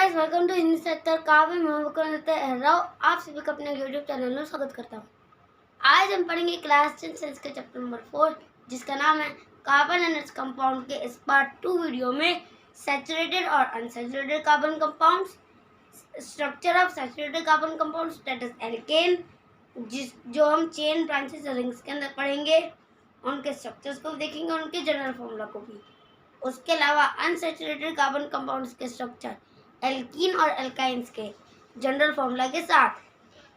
Guys, welcome to Hindi sector काव्य में राव। आप सभी को अपने यूट्यूब चैनल में स्वागत करता हूँ। आज हम पढ़ेंगे क्लास 10 साइंस के चैप्टर नंबर 4, जिसका नाम है कार्बन एंड इट्स कंपाउंड के इस पार्ट 2 वीडियो में सैचुरेटेड और unsaturated carbon compounds, structure of saturated carbon compounds that is alkane, जो हम चेन ब्रांचेस रिंग्स के अंदर पढ़ेंगे, उनके स्ट्रक्चर्स को देखेंगे, उनके जनरल फॉर्मूला को भी। उसके अलावा अनसैचुरेटेड कार्बन कंपाउंड्स के स्ट्रक्चर, एल्कीन और एल्काइंस के जनरल फॉर्मूला के साथ।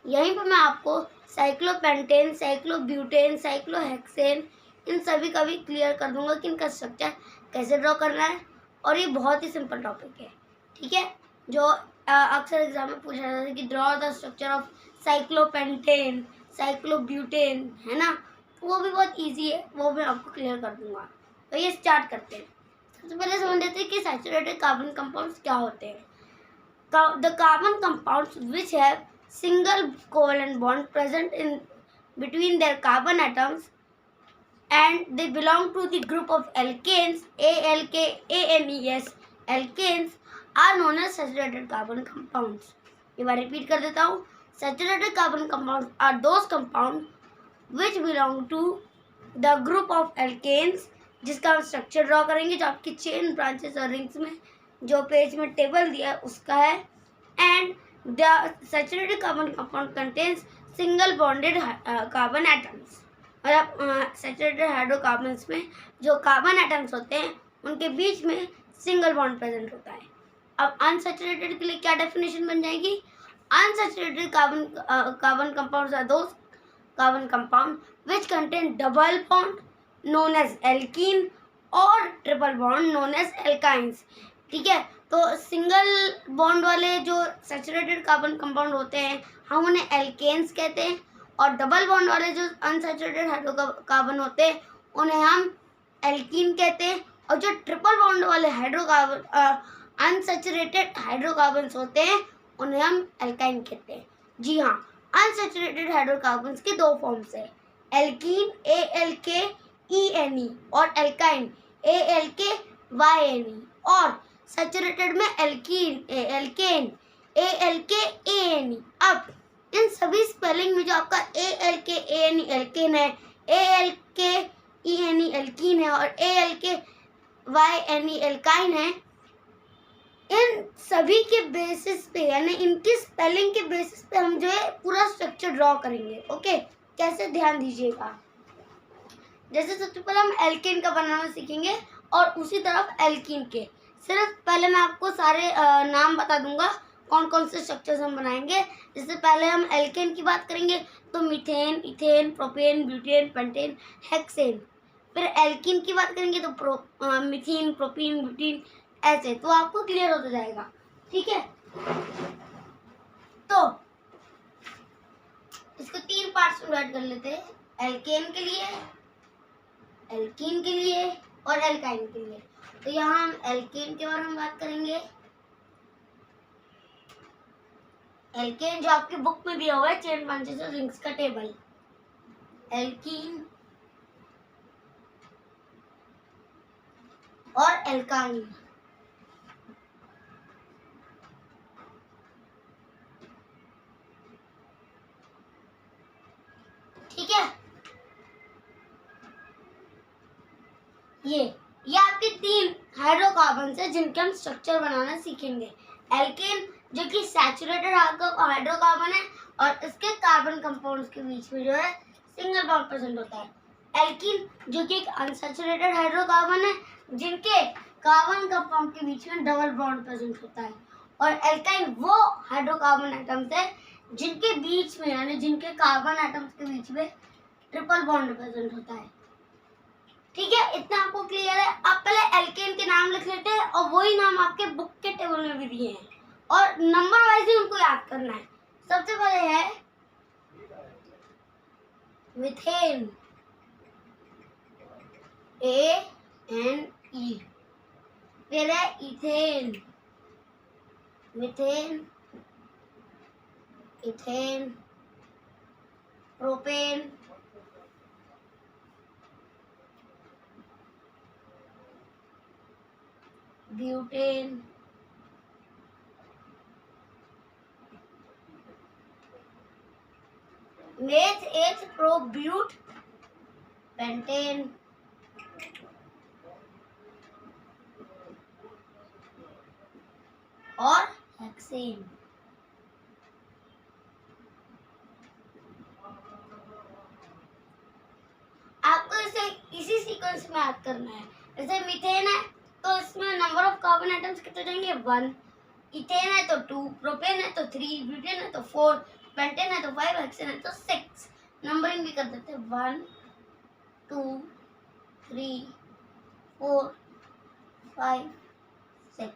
यहीं पर मैं आपको साइक्लोपेंटेन, साइक्लोब्यूटेन, साइक्लोहेक्सेन इन सभी का भी क्लियर कर दूंगा कि इनका स्ट्रक्चर कैसे ड्रॉ करना है। और ये बहुत ही सिंपल टॉपिक है, ठीक है, जो अक्सर एग्जाम में पूछा जाता है कि draw the structure of cyclopentane, cyclobutane, है ना। वो भी बहुत ईजी है, वो भी आपको क्लियर कर दूंगा। तो ये स्टार्ट करते हैं। सबसे पहले समझ लेते हैं कि सैचुरेटेड कार्बन कंपाउंड्स क्या होते हैं। The carbon compounds which have single covalent bond present in between their carbon atoms and they belong to the group of alkanes, ALKANES, alkanes are known as saturated carbon compounds. एक बार repeat कर देता हूँ। Saturated carbon compounds are those compounds which belong to the group of alkanes, जिसका हम structure draw करेंगे, जो आपकी chain branches और रिंग्स में जो पेज में टेबल दिया है उसका है। And the saturated carbon compound contains single bonded carbon atoms. मतलब सैचुरेटेड हाइड्रोकार्बन्स में जो कार्बन एटम्स होते हैं उनके बीच में सिंगल बॉन्ड प्रेजेंट होता है। अब अनसैचुरेटेड के लिए क्या डेफिनेशन बन जाएगी? Unsaturated carbon compounds are those carbon compound which contain double bond known as alkene और triple bond known as alkynes। ठीक है, तो सिंगल बॉन्ड वाले जो सैचुरेटेड कार्बन कंपाउंड होते हैं हम उन्हें एल्केन्स कहते हैं, और डबल बॉन्ड वाले जो अनसैचुरेटेड हाइड्रोकार्बन होते हैं उन्हें हम एल्कीन कहते हैं, और जो ट्रिपल बॉन्ड वाले हाइड्रोकार्बन अनसैचुरेटेड हाइड्रोकार्बन्स होते हैं उन्हें हम एल्काइन कहते हैं। जी हाँ, अनसैचुरेटेड हाइड्रोकार्बन्स के दो फॉर्म्स है, एल्कीन ALKENE और एल्काइन ALKYNE, और सैचुरेटेड में एल्कीन एल्केन ALKANE। अब इन सभी स्पेलिंग में जो आपका ALKANE एल्केन है, ALKENE एल्कीन है और ALKYNE एल्काइन है, इन सभी के बेसिस पे यानी इनकी स्पेलिंग के बेसिस पे हम जो है पूरा स्ट्रक्चर ड्रॉ करेंगे। ओके, कैसे, ध्यान दीजिएगा। जैसे सबसे पहले हम एल्केन का बनाना सीखेंगे और उसी तरफ एल्कीन के। सिर्फ पहले मैं आपको सारे नाम बता दूंगा कौन कौन से स्ट्रक्चर्स हम बनाएंगे। जैसे पहले हम एल्केन की बात करेंगे तो methane, ethane, propane, butane, pentane, hexane. फिर एल्कीन की बात करेंगे तो मीथेन, प्रोपीन, ब्यूटीन, ऐसे। तो आपको क्लियर होता जाएगा, ठीक है। तो इसको 3 पार्ट्स में डिवाइड कर लेते हैं, एल्केन के लिए, एल्कीन के लिए और एल्काइन के लिए। तो यहाँ हम एल्केन के बारे में बात करेंगे। एल्केन जो आपकी बुक में दिया हुआ है, चेन ब्रांचेस और रिंग्स का टेबल, एल्कीन और एल्काइन। ठीक है, ये आपके 3 हाइड्रोकार्बन है जिनके हम स्ट्रक्चर बनाना सीखेंगे। एल्केन जो कि सैचुरेटेड हाइड्रोकार्बन है और इसके कार्बन कंपाउंड्स के बीच में जो है सिंगल बॉन्ड प्रेजेंट होता है। एल्कीन जो कि एक अनसैचुरेटेड हाइड्रोकार्बन है जिनके कार्बन कंपाउंड के बीच में डबल बॉन्ड प्रेजेंट होता है। और एल्काइन वो हाइड्रोकार्बन एटम्स है जिनके बीच में यानी जिनके कार्बन एटम्स के बीच में ट्रिपल बॉन्ड प्रेजेंट होता है। ठीक है, इतना आपको क्लियर है। अब पहले एल्केन के नाम लिख लेते हैं और वही नाम आपके बुक के टेबल में भी दिए हैं और नंबर वाइज ही उनको याद करना है। सबसे पहले है मीथेन, ANE। फिर है ethane, methane, ethane, propane, butane, meth 8 pro but pentane और हेक्सेन। आपको इसे इसी सीक्वेंस में याद करना है। जैसे मीथेन है तो इसमें नंबर ऑफ कार्बन एटम्स कितने जाएंगे 1, इथेन है तो 2, प्रोपेन है तो 3, ब्यूटेन है तो 4, पेंटेन है तो 5, हेक्सेन है तो 6। नंबरिंग भी कर देते हैं 1 2 3 4 5 6,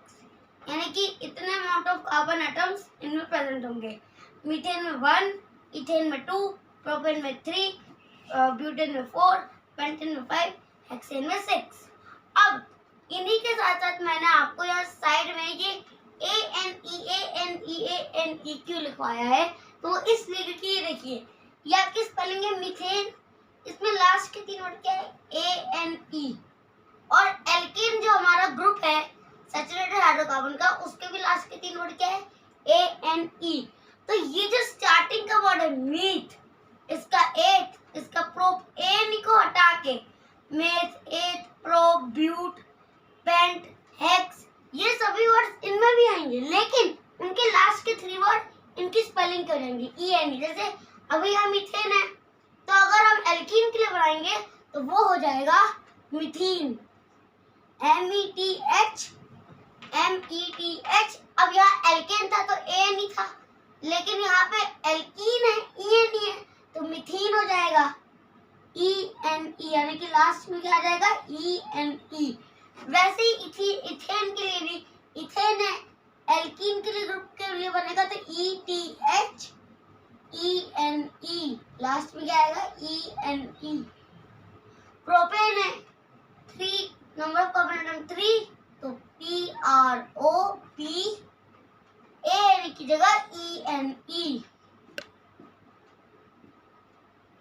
यानी कि इतने अमाउंट ऑफ कार्बन एटम्स इनमें प्रेजेंट होंगे। मीथेन में 1, इथेन में 2, प्रोपेन में 3, ब्यूटेन में 4, पेंटेन में 5, हेक्सेन में 6। अब इन्हीं के साथ साथ मैंने आपको यहाँ साइड में ये ANEANEANEQ लिखवाया है, तो इसलिए कि देखिए ये आपकी स्पेलिंग है मीथेन, इसमें लास्ट के 3 वर्ड क्या है ANE, और एल्केन जो हमारा ग्रुप है सैचुरेटेड हाइड्रोकार्बन का, उसके भी लास्ट के 3 वर्ड क्या है ANE। तो ये जो स्टार्टिंग का वर्ड है मीथ, इसका एथ, इसका प्रोप एन को हटा के मेथ, एथ, प्रो, ब्यूट, पेंट, हेक्स, ये सभी वर्ड इनमें भी आएंगे, लेकिन उनके लास्ट के 3 वर्ड इनकी स्पेलिंग करेंगे ENE। जैसे अभी हम मीथेन है तो अगर हम एल्कीन के लिए बनाएंगे तो वो हो जाएगा मीथीन, METH METH। अब यहाँ एल्केन था तो ANE था, लेकिन यहाँ पे एल्कीन है ENE है तो मीथीन हो जाएगा ENE, यानी कि लास्ट में क्या आ जाएगा ENE। वैसे ही इथेन के लिए भी, इथेन है एल्कीन के लिए ग्रुप के लिए बनेगा तो ETH ENE, लास्ट में क्या आएगा ENE। प्रोपेन है 3, नंबर ऑफ कार्बन एटम 3, तो PROP, ANE की जगह ENE,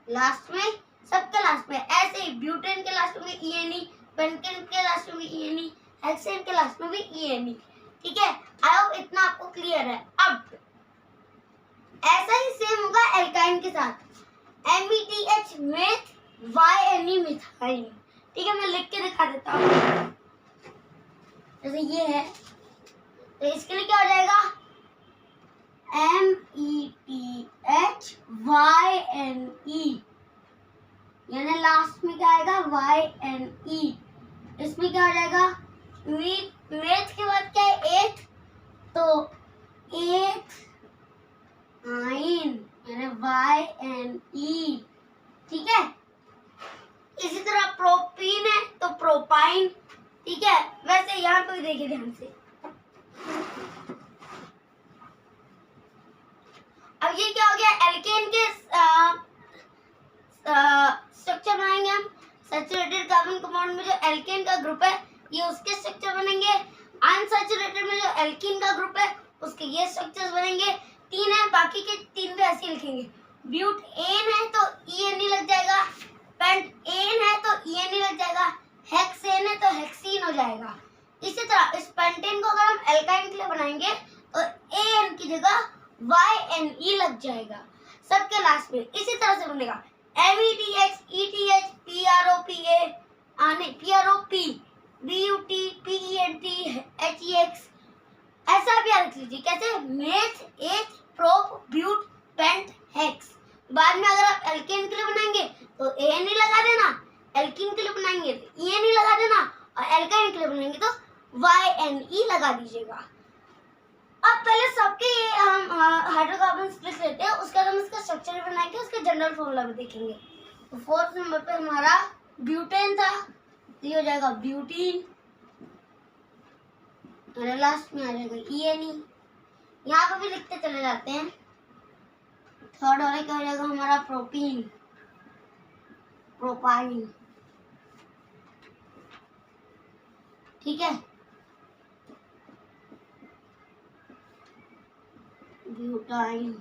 लास्ट में, सबके लास्ट में। ऐसे ही ब्यूटेन के लास्ट में ENE, पेंटेन के लास्ट में ENE, हेक्सेन के लास्ट में भी ENE। ठीक है, आई होप इतना आपको क्लियर है। अब ऐसा ही सेम होगा एल्काइन के साथ, METH मेथ, YNE मिथाइल। ठीक है, मैं लिख के दिखा देता हूँ। जैसे ये है तो इसके लिए क्या हो जाएगा METHYNE, यानी लास्ट में क्या आएगा YNE। इसमें क्या हो जाएगा मेथ के बाद क्या है एथ, तो एथ आइन, यानी YNE। ठीक है, इसी तरह प्रोपीन है तो प्रोपाइन। ठीक है, वैसे यहाँ पे देखिए ध्यान से, अब ये क्या हो गया एल्केन के स्ट्रक्चर बनाएंगे हम। सैचुरेटेड कार्बन कंपाउंड में जो एल्केन का ग्रुप है ये उसके स्ट्रक्चर बनेंगे, अनसैचुरेटेड में जो एल्कीन का ग्रुप है उसके ये स्ट्रक्चर्स बनेंगे। 3 है, बाकी के 3 भी ऐसे लिखेंगे। ब्यूट एन है तो ENE लग जाएगा, पेंट एन है तो ENE लग जाएगा, हेक्सेन है तो हेक्सीन हो जाएगा। इसी तरह इस पेंटेन को अगर हम एल्काइन के लिए बनाएंगे तो AN की जगह YNE लग जाएगा सबके लास्ट में। इसी तरह से बनेगा METH ETH PROPA, नहीं PROP, BUT PENT HEX, ऐसा भी याद रख लीजिए। कैसे मेथ, एथ, प्रोप, ब्यूट, पेंट, हेक्स। बाद में अगर आप एल्केन के लिए बनाएंगे तो ANE लगा देना, एल्कीन के लिए बनाएंगे तो ENE लगा देना, और एल्काइन के लिए बनाएंगे तो YNE लगा दीजिएगा। अब पहले सबके ये हम हाइड्रोकार्बन्स लिख लेते हैं, उसके बाद हम इसका स्ट्रक्चर भी बनाएंगे, उसके जनरल फॉर्मूला भी देखेंगे। तो 4th नंबर पे हमारा ब्यूटेन था, ये हो जाएगा ब्यूटीन, और लास्ट में आ जाएगा ENE। यहाँ पे भी लिखते चले जाते हैं। 3rd वाले क्या हो जाएगा हमारा प्रोपीन, प्रोपाइन। ठीक है, ब्यूटाइन,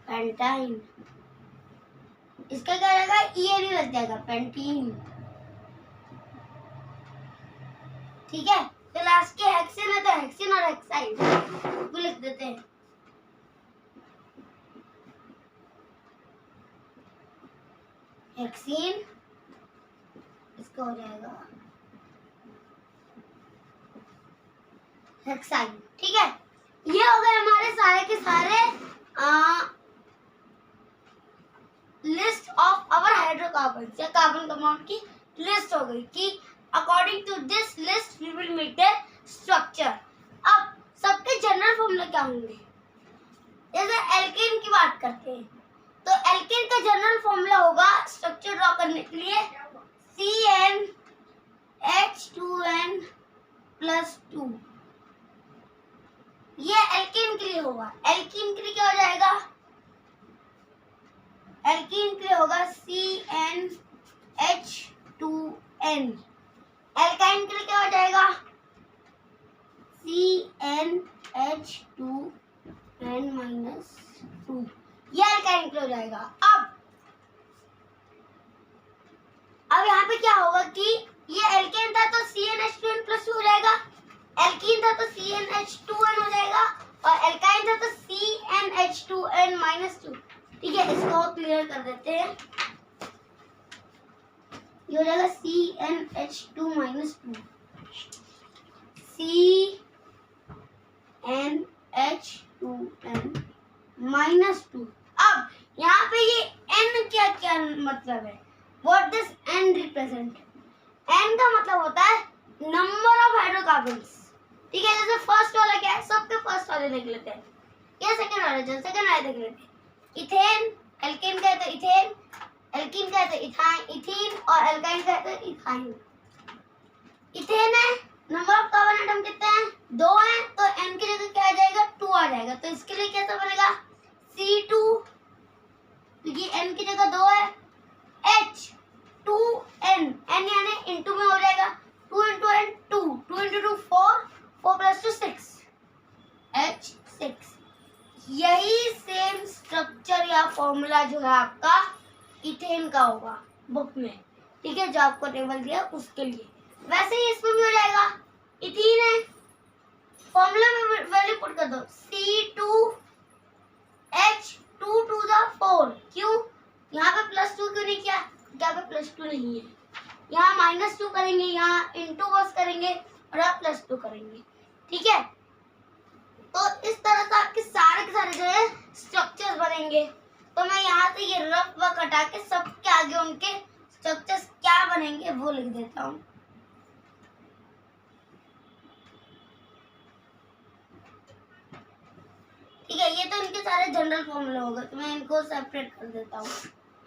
पेंटाइन, इसका क्या रहेगा ENE लग जाएगा पेंटीन। ठीक है, तो लास्ट के हेक्सेन है तो हेक्सेन और हेक्साइन को लिख देते हैं। हेक्सीन इसका हो जाएगा हेक्साइन। ठीक है, ये हो गए हमारे सारे के सारे लिस्ट ऑफ आवर हाइड्रोकार्बन या कार्बन कंपाउंड की लिस्ट हो गई कि according to this list we will make the structure. अब सबके जनरल फॉर्मूला क्या होंगे? जैसे एल्केन की बात करते हैं तो एल्केन का जनरल फॉर्मूला होगा स्ट्रक्चर ड्रॉ करने के लिए CnH2n+2। ये एल्केन के लिए होगा। एल्कीन के लिए क्या हो जाएगा? एल्कीन के लिए होगा CnH2n। एल्काइन के लिए क्या हो जाएगा? CnH2n-2। ये एल्काइन के लिए हो जाएगा। अब यहाँ पे क्या होगा कि ये एल्केन था तो CnH2n+2 हो जाएगा, एल्कीन था तो CnH2n हो जाएगा और एल्काइन था तो CnH2n-2। ठीक है, इसको क्लियर कर देते हैं। ये हो जाएगा CnH2-2 CnH2n-2। अब यहाँ पे ये n क्या क्या मतलब है? What does n represent? n का मतलब होता है नंबर ऑफ हाइड्रोकार्बन्स। ठीक है, जैसे फर्स्ट वाला क्या है, सबके फर्स्ट वाले देख लेते हैं, या सेकंड वाला, जैसे सेकंड वाला देख लेते हैं। इथेन, एल्केन का है तो इथेन, एल्कीन का है तो इथीन और एल्काइन का है तो इथाइन। इथेन है, नंबर ऑफ कार्बन एटम कितने हैं? 2 हैं, तो n की जगह क्या आ जाएगा? 2 आ जाएगा। तो इसके लिए कैसा बनेगा? C2, क्योंकि n की जगह 2 है, H2n, n यानी इंटू में हो जाएगा, 2 into n 2, 2 into 2 4, 4 plus 2 6, H6। यही सेम स्ट्रक्चर या फॉर्मूला जो है आपका इथेन का होगा बुक में। ठीक है, जो आपको टेबल दिया उसके लिए वैसे ही इसमें भी हो जाएगा। इथीन है, फॉर्मूला में वैल्यू पुट कर दो, C2H2 क्यों? यहाँ पे +2 क्यों नहीं किया? यहाँ पे +2 नहीं है, यहाँ -2 करेंगे, यहाँ इंटू बस करेंगे और यहाँ +2 करेंगे। ठीक है, तो इस तरह से आपके सारे के सारे जो है स्ट्रक्चर्स बनेंगे। तो मैं यहाँ से ये रफ वर्क हटा के सबके आगे उनके स्ट्रक्चर्स क्या बनेंगे वो लिख देता हूँ। ठीक है, ये तो इनके सारे जनरल फॉर्मूले हो गए, तो मैं इनको सेपरेट कर देता हूँ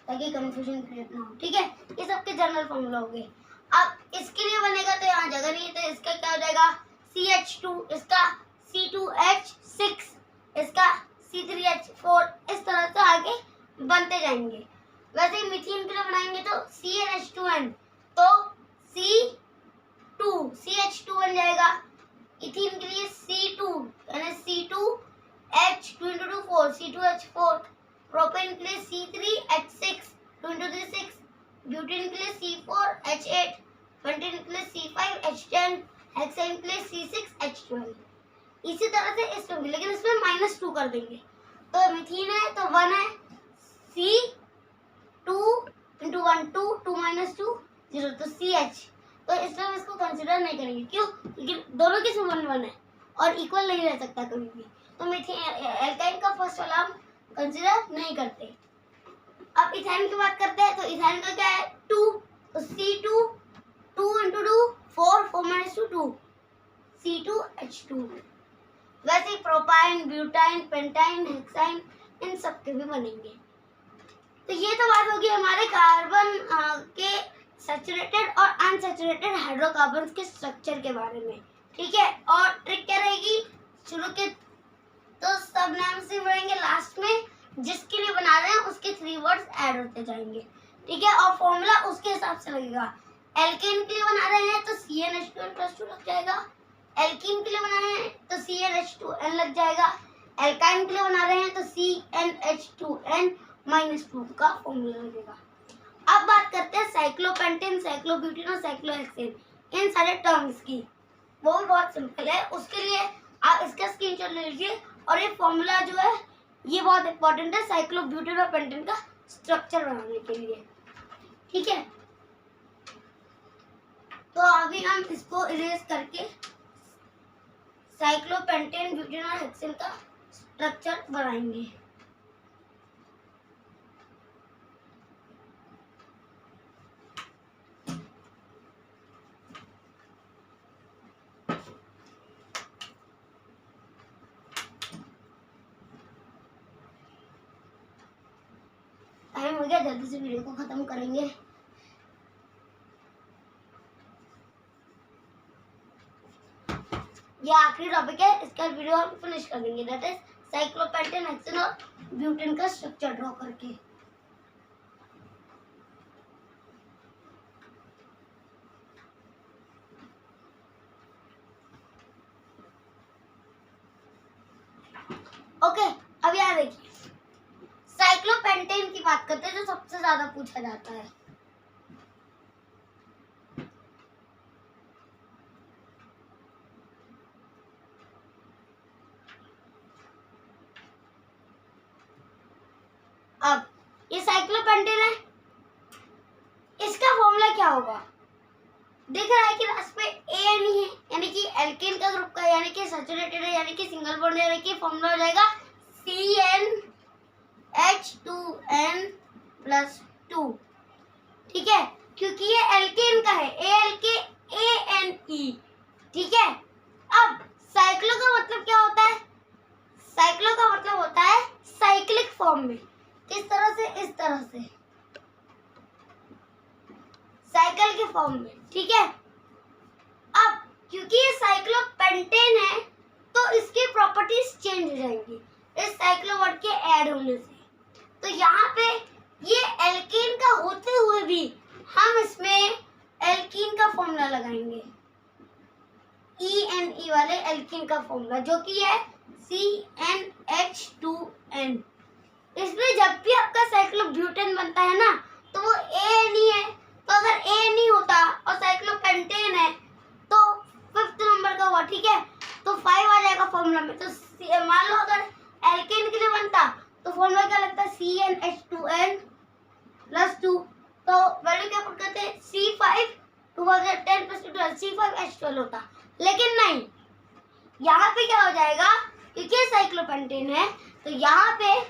ताकि कंफ्यूजन क्रिएट ना हो। ठीक है, ये सबके जनरल फॉर्मूला हो गए। अब इसके लिए बनेगा तो यहाँ जगह नहीं है, तो इसका क्या हो जाएगा? CH2, इसका C2H6, इसका C3H4, इस तरह से आगे बनते जाएंगे। वैसे ही मीथेन के लिए बनाएंगे तो CnH2n, तो CH2 बन जाएगा। इथीन के लिए C2 यानी C2H2 4, C2H4। प्रोपेन के लिए C3H6, 2 × 3 6। ब्यूटेन के लिए C4H8, पेंटेन के लिए C5H10, हेक्सेन के लिए C6H12। इसी तरह से इसमें भी, लेकिन इसमें -2 कर देंगे। तो मीथेन है तो 1 है, C2 × 1 2, 2 - 2 0, तो CH। तो इसमें हम इसको कंसिडर नहीं करेंगे, क्यों? क्योंकि दोनों के 1 है और इक्वल नहीं रह सकता कभी भी। तो मीथेन एल्काइन का फर्स्ट वाला हम कंसिडर नहीं करते। अब इथाइन की बात करते हैं तो इथाइन का क्या है? 2, तो C2 2 × 2 4, 4 - 2 2, C2H2। वैसे ही प्रोपाइन, ब्यूटाइन, पेंटाइन, हेक्साइन, इन सब के भी बनेंगे। तो ये तो बात होगी हमारे कार्बन के सैचुरेटेड और अनसैचुरेटेड हाइड्रोकार्बन्स के स्ट्रक्चर के बारे में। ठीक है, और ट्रिक क्या रहेगी? शुरू के तो सब नाम से बढ़ेंगे, लास्ट में जिसके लिए बना रहे हैं उसके 3 वर्ड्स ऐड होते जाएंगे। ठीक है, और फॉर्मूला उसके हिसाब से लगेगा। एल्केन के लिए बना रहे हैं तो CnH2n+2 लग जाएगा, एल्कीन के लिए बना रहे हैं तो CnH2n लग जाएगा, एल्काइन के लिए बना रहे हैं तो CnH2n-2 का फॉर्मूला लगेगा। अब बात करते हैं साइक्लोपेंटेन, साइक्लोब्यूटेन और साइक्लोहेक्सेन, इन सारे टर्म्स की। वो भी बहुत सिंपल है। उसके लिए आप इसका स्क्रीनशॉट ले लीजिए। और ये फॉर्मूला जो है ये बहुत इंपॉर्टेंट है साइक्लोब्यूटेन और पेंटेन का स्ट्रक्चर बनाने के लिए, ठीक है। तो अभी हम इसको इरेज करके साइक्लोपेंटेन, ब्यूटेन और हेक्सेन का स्ट्रक्चर बनाएंगे। टाइम हो गया, जल्दी से वीडियो को खत्म करेंगे। ये आखिरी टॉपिक है, इसका वीडियो हम फिनिश कर देंगे। दैट इज साइक्लोपेंटेन, हेक्सेन और ब्यूटेन का स्ट्रक्चर ड्रॉ करके। ओके, अब यहाँ देखिए साइक्लोपेंटेन की बात करते हैं जो सबसे ज्यादा पूछा जाता है। अब ये साइक्लोपेंटेन है, इसका फॉर्मूला क्या होगा? दिख रहा है कि लास्ट पे ए एन है, यानी कि एल्केन का ग्रुप का, यानी कि सैचुरेटेड है, यानी कि सिंगल बॉन्ड, यानी कि फॉर्मूला हो जाएगा CnH2n+2, ठीक है, क्योंकि ये एल्केन का है, AlkAne, ठीक है। अब साइक्लो का मतलब क्या होता है? साइक्लो का मतलब होता है साइक्लिक फॉर्म में। किस तरह से? इस तरह से, साइकिल के फॉर्म में, ठीक है। अब क्योंकि ये साइक्लोपेंटेन है तो इसकी प्रॉपर्टीज चेंज हो जाएंगी इस साइक्लो वर्ड के ऐड होने से। तो यहाँ पे ये एल्केन का होते हुए भी हम इसमें एल्कीन का फॉर्मूला लगाएंगे, ENE वाले एल्कीन का फॉर्मूला, जो कि है CnH2n। इसमें जब भी आपका साइक्लोब्यूटेन बनता है ना तो वो ANE है, तो अगर ANE होता और साइक्लोपेंटेन है तो 5th नंबर का हुआ, ठीक है, तो 5 आ जाएगा फॉर्मूला में। तो मान लो अगर एल्केन के लिए बनता तो फॉर्मूला क्या लगता है? CnH2n+2, तो वैल्यू क्या पुट करते हैं? C5, 2 10 + 2 12, C5H12 होता। लेकिन नहीं, यहाँ पे क्या हो जाएगा? क्योंकि साइक्लोपेंटेन है तो यहाँ पे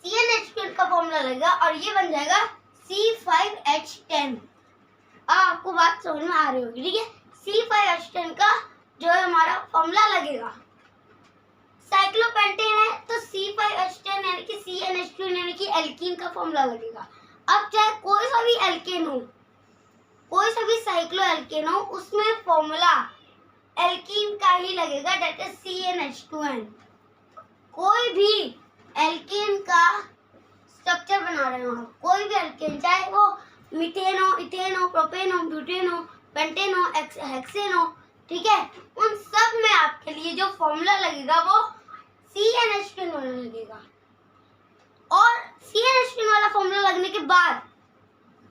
CnH2n का फॉर्मूला लगेगा और ये बन जाएगा C5H10। अब आपको बात समझ में आ रही होगी, ठीक है। C5H10 का जो है हमारा फॉर्मूला लगेगा। साइक्लोपेंटेन है तो C5H10 यानी कि CnH2n यानी कि एल्कीन का फॉर्मूला लगेगा। अब चाहे कोई सा भी एल्केन हो, कोई सा भी साइक्लो एल्केन हो, उसमें फॉर्मूला एल्कीन का ही लगेगा, दैट इज CnH2n। कोई भी एल्केन का स्ट्रक्चर बना रहे हो, कोई भी एल्केन, चाहे वो मीथेन हो, इथेन हो, प्रोपेन हो, ब्यूटेन हो, पेंटेन हो, हेक्सेन हो, ठीक है, उन सब में आपके लिए जो फॉर्मूला लगेगा वो CnH2n वाला लगेगा। और CnH2n वाला फॉर्मूला लगने के बाद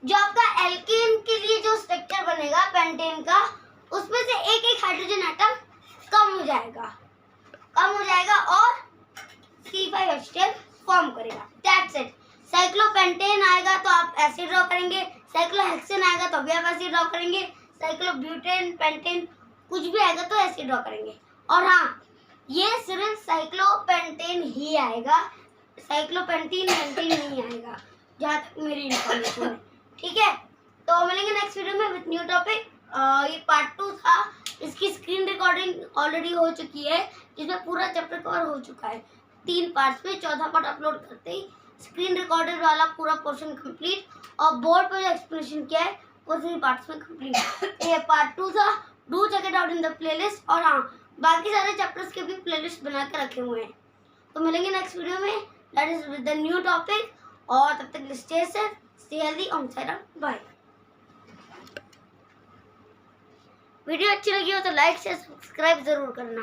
जो आपका एल्केन के लिए जो स्ट्रक्चर बनेगा पेंटेन का, उसमें से एक एक हाइड्रोजन एटम कम हो जाएगा और C5H10 फॉर्म करेगा। That's it. साइक्लोपेंटेन आएगा तो आप ऐसे ड्रॉ करेंगे, साइक्लोहेक्सेन आएगा तो भी आप ऐसे ड्रॉ करेंगे, साइक्लोब्यूटेन, पेंटेन कुछ भी आएगा तो ऐसे ड्रॉ करेंगे। और हाँ, ये सिर्फ साइक्लोपेंटेन ही आएगा, साइक्लोपेंटीन पेंटेन नहीं आएगा, जहाँ तक मेरी इन्फॉर्मेशन है, ठीक है। तो मिलेंगे नेक्स्ट वीडियो में विद न्यू टॉपिक। ये पार्ट 2 था, इसकी स्क्रीन रिकॉर्डिंग ऑलरेडी हो चुकी है, जिसमें पूरा चैप्टर कवर हो चुका है 3 पार्ट्स में। 4था पार्ट अपलोड करते ही स्क्रीन रिकॉर्डेड वाला पूरा पोर्शन कंप्लीट, और बोर्ड पर जो एक्सप्लेनेशन किया है वो 3 पार्ट्स में कंप्लीट। ये पार्ट 2 था, do check it out in the playlist. और हाँ, बाकी सारे चैप्टर्स के भी प्लेलिस्ट बना के रखे हुए हैं। तो मिलेंगे नेक्स्ट वीडियो में, that is with the new topic. और तब तक stay safe, stay healthy, on side out, bye. Video अच्छी लगी हो तो लाइक शेयर सब्सक्राइब जरूर करना।